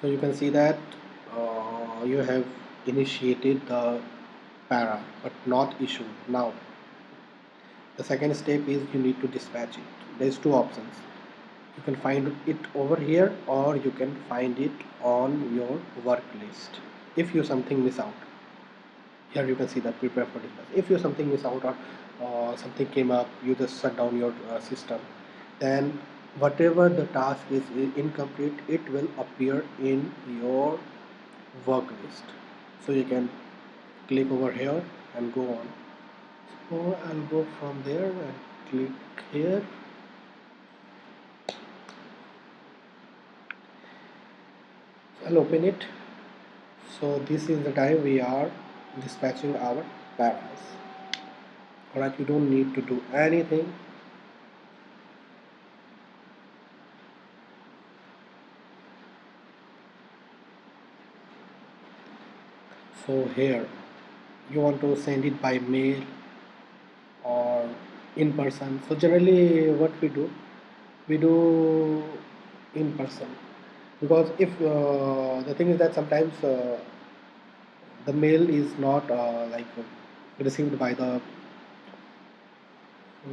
So you can see that you have initiated the para but not issued. Now the second step is you need to dispatch it. There's two options. You can find it over here or you can find it on your work list. If you something miss out, here you can see that prepare for dispatch. If you something miss out or something came up, you just shut down your system, then whatever the task is incomplete, it will appear in your work list. So you can click over here and go on. So I'll go from there and click here. I'll open it. So this is the time we are dispatching our paras. Alright, you don't need to do anything. So here you want to send it by mail or in person. So generally what we do in person, because if the thing is that sometimes the mail is not received by the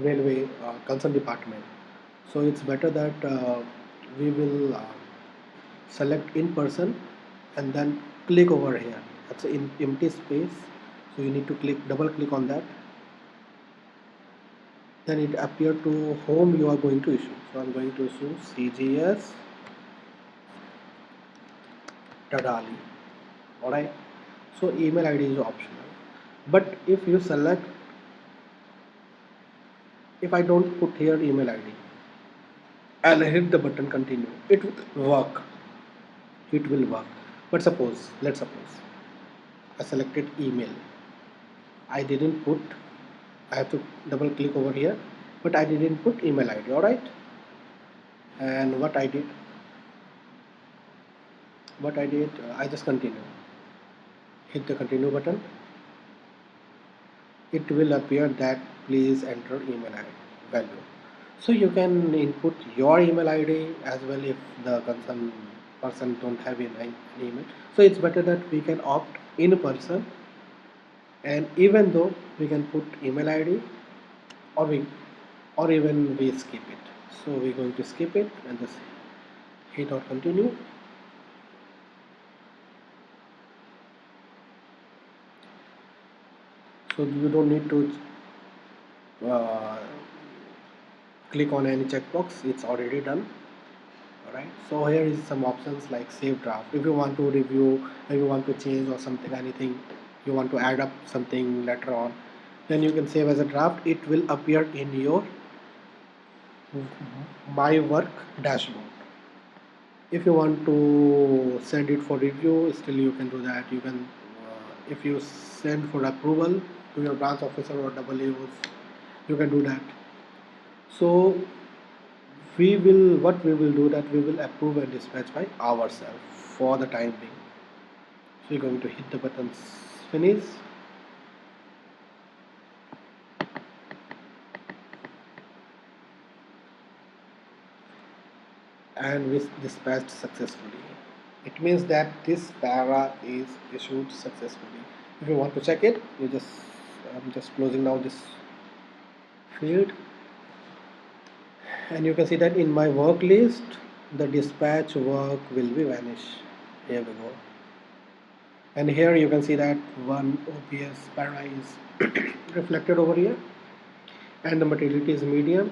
railway concern department. So it's better that we will select in person and then click over here. That's in empty space. So you need to double click on that. Then it appear to whom you are going to issue. So I'm going to issue CGS Tadali. Alright. So email ID is optional. But if you select, if I don't put here email ID, I'll hit the button continue. It will work. It will work. But let's suppose I selected email. I didn't put, I have to double click over here, but I didn't put email ID. Alright. And I just continue. Hit the continue button. It will appear that please enter email ID value. So you can input your email ID as well if the concerned person don't have an email. So it's better that we can opt in person, and even though we can put email ID or even we skip it. So we're going to skip it and just hit or continue. So you don't need to uh, click on any checkbox, it's already done. Alright, so here is some options like save draft. If you want to review, if you want to change or something, anything you want to add up something later on, then you can save as a draft. It will appear in your my work dashboard. If you want to send it for review, still you can do that. You can if you send for approval to your branch officer or OIOS, you can do that. So what we will do that we will approve and dispatch by ourselves for the time being. So you're going to hit the button finish, and we dispatched successfully. It means that this para is issued successfully. If you want to check it, I'm just closing now this field, and you can see that in my work list the dispatch work will be vanish. Here we go. And here you can see that one OPS para is reflected over here, and the materiality is medium.